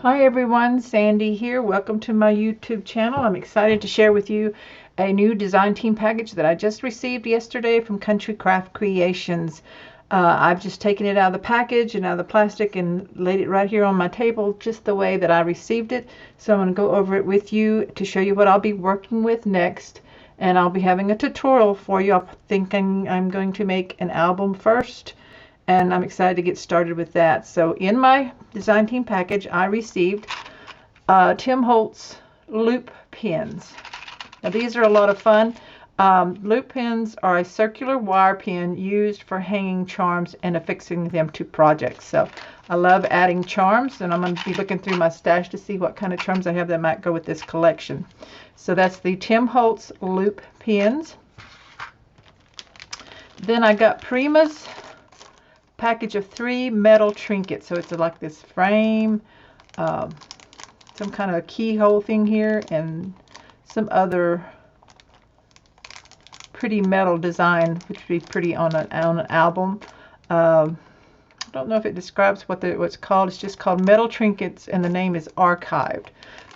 Hi everyone, Sandy here. Welcome to my YouTube channel. I'm excited to share with you a new design team package that I just received yesterday from Country Craft Creations. I've just taken it out of the package and out of the plastic and laid it right here on my table just the way that I received it. So I'm going to go over it with you to show you what I'll be working with next. And I'll be having a tutorial for you. I'm thinking I'm going to make an album first, and I'm excited to get started with that. So in my design team package, I received Tim Holtz loop pins. Now these are a lot of fun. Loop pins are a circular wire pin used for hanging charms and affixing them to projects. So I love adding charms, and I'm going to be looking through my stash to see what kind of charms I have that might go with this collection. So that's the Tim Holtz loop pins. Then I got Prima's package of 3 metal trinkets. So it's like this frame, some kind of keyhole thing here, and some other pretty metal design, which would be pretty on an album. I don't know if it describes what's called. It's just called Metal Trinkets, and the name is Archived.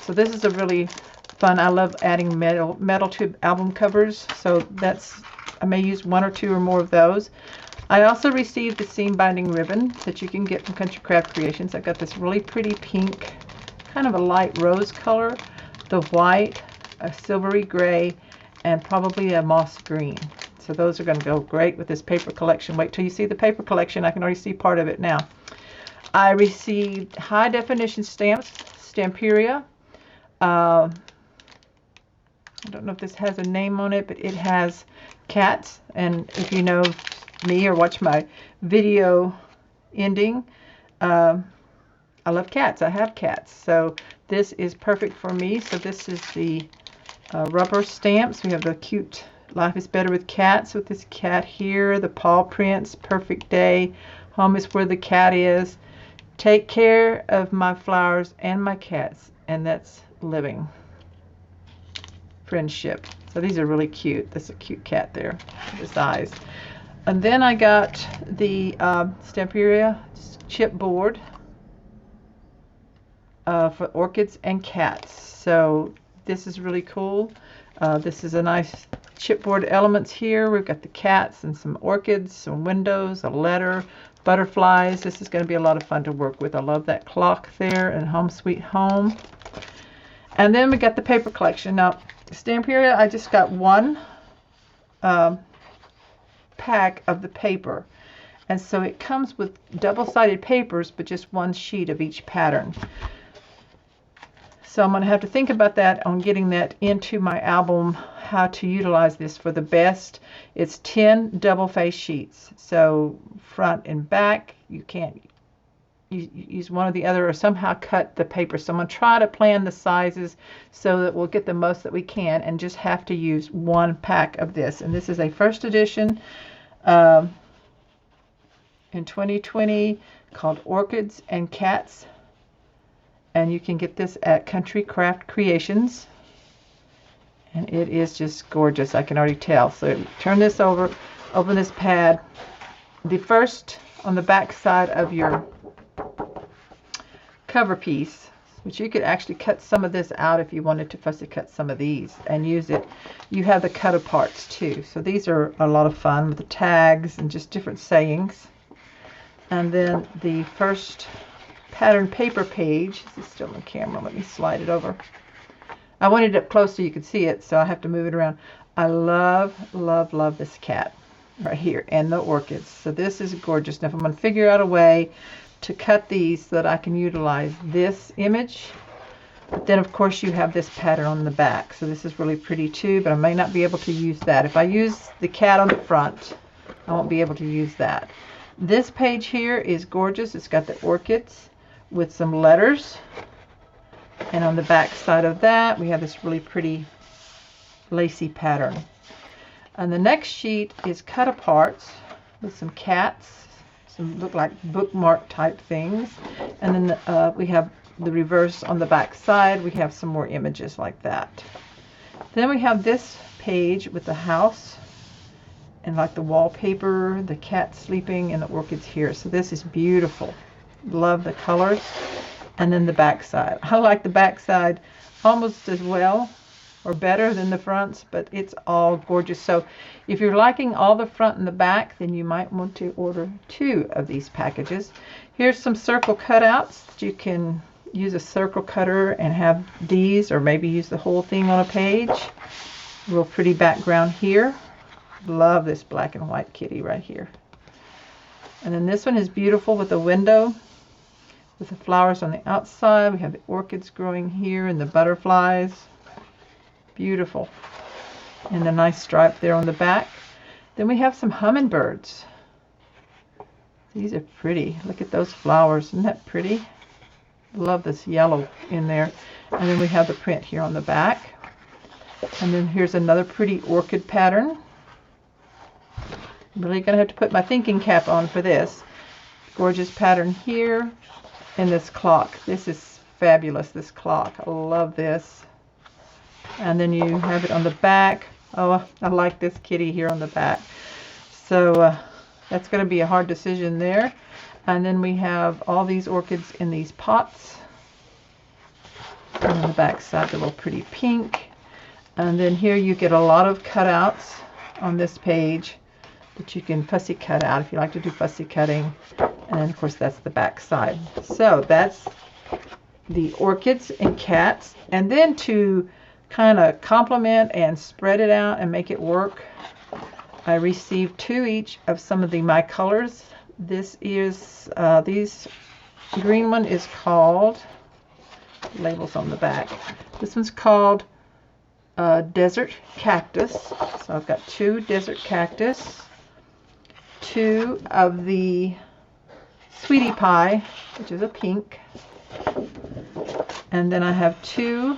So this is a really fun. I love adding metal to album covers. So I may use 1 or 2 or more of those. I also received the seam binding ribbon that you can get from Country Craft Creations. I got this really pretty pink, kind of a light rose color, the white, a silvery gray, and probably a moss green. So those are going to go great with this paper collection. Wait till you see the paper collection. I can already see part of it now. I received high definition stamps, Stamperia. I don't know if this has a name on it, but it has cats. And if you know me or watch my video ending, I love cats. I have cats, so this is perfect for me. So this is the rubber stamps. We have the cute Life is Better with Cats with this cat here, the paw prints, Perfect Day, Home is Where the Cat Is, Take Care of My Flowers and My Cats, and that's Living, Friendship. So these are really cute. That's a cute cat there, his eyes. And then I got the Stamperia chipboard for orchids and cats. So this is really cool. This is a nice chipboard elements here. We've got the cats and some orchids, some windows, a letter, butterflies. This is going to be a lot of fun to work with. I love that clock there and Home Sweet Home. And then we got the paper collection. Now, Stamperia, I just got 1 pack of the paper, and so it comes with double-sided papers, but just 1 sheet of each pattern. So I'm going to have to think about that on getting that into my album, how to utilize this for the best. It's 10 double face sheets, so front and back. You can't use one or the other, or somehow cut the paper. So I'm going to try to plan the sizes so that we'll get the most that we can, and just have to use 1 pack of this. And this is a first edition in 2020 called Orchids and Cats, and you can get this at Country Craft Creations, and it is just gorgeous. I can already tell. So turn this over, open this pad. The first on the back side of your cover piece, which you could actually cut some of this out if you wanted to fussy cut some of these and use it. You have the cut aparts too. So these are a lot of fun with the tags and just different sayings. And then the first pattern paper page. This is still on camera. Let me slide it over. I wanted it up close so you could see it, so I have to move it around. I love, love, love this cat right here and the orchids. So this is gorgeous. Now if I'm going to figure out a way to cut these so that I can utilize this image. But then of course you have this pattern on the back. So this is really pretty too, but I may not be able to use that. If I use the cat on the front, I won't be able to use that. This page here is gorgeous. It's got the orchids with some letters. And on the back side of that, we have this really pretty lacy pattern. And the next sheet is cut aparts with some cats. Look like bookmark type things, and then we have the reverse on the back side. We have some more images like that. Then we have this page with the house and like the wallpaper, the cat sleeping, and the orchids here. So this is beautiful. Love the colors. and then the back side. I like the back side almost as well or better than the fronts, but it's all gorgeous. So if you're liking all the front and the back, then you might want to order 2 of these packages. Here's some circle cutouts. You can use a circle cutter and have these, or maybe use the whole thing on a page. Real pretty background here. Love this black and white kitty right here. And then this one is beautiful with a window with the flowers on the outside. We have the orchids growing here and the butterflies. Beautiful. And the nice stripe there on the back. Then we have some hummingbirds. These are pretty. Look at those flowers. Isn't that pretty? Love this yellow in there. And then we have the print here on the back. And then here's another pretty orchid pattern. I'm really going to have to put my thinking cap on for this. Gorgeous pattern here. And this clock. This is fabulous, this clock. I love this. And then you have it on the back. Oh, I like this kitty here on the back. So that's going to be a hard decision there. And then we have all these orchids in these pots. And on the back side, the little pretty pink. And then here you get a lot of cutouts on this page that you can fussy cut out if you like to do fussy cutting. And then, of course, that's the back side. So that's the orchids and cats. And then to kind of complement and spread it out and make it work, I received 2 each of some of my colors. This is, these green one is called, labels on the back. This one's called Desert Cactus. So I've got 2 Desert Cactus, 2 of the Sweetie Pie, which is a pink, and then I have 2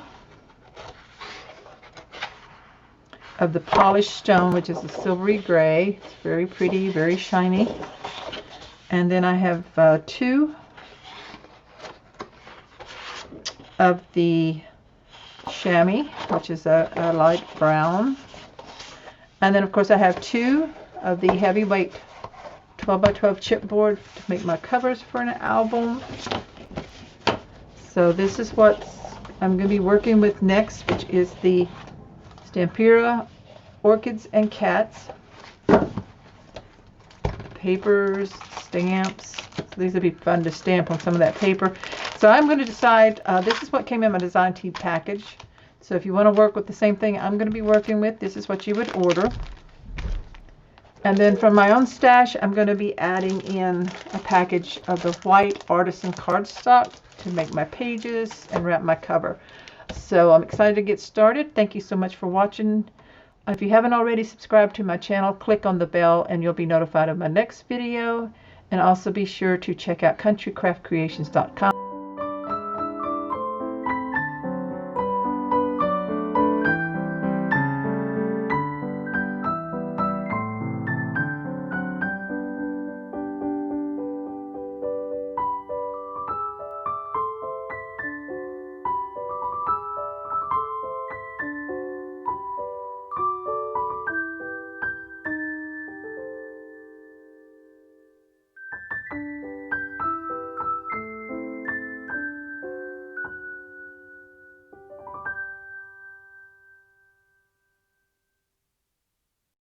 of the Polished Stone, which is a silvery gray. It's very pretty, very shiny. And then I have 2 of the Chamois, which is a light brown. And then, of course, I have 2 of the heavyweight 12x12 chipboard to make my covers for an album. So this is what I'm going to be working with next, which is the Stampura Orchids and Cats. Papers, stamps. So these would be fun to stamp on some of that paper. So I'm going to decide, this is what came in my Design Tea package. So if you want to work with the same thing I'm going to be working with, this is what you would order. And then from my own stash, I'm going to be adding in a package of the white artisan cardstock to make my pages and wrap my cover. So I'm excited to get started. Thank you so much for watching. If you haven't already subscribed to my channel, click on the bell and you'll be notified of my next video. And also be sure to check out countrycraftcreations.com.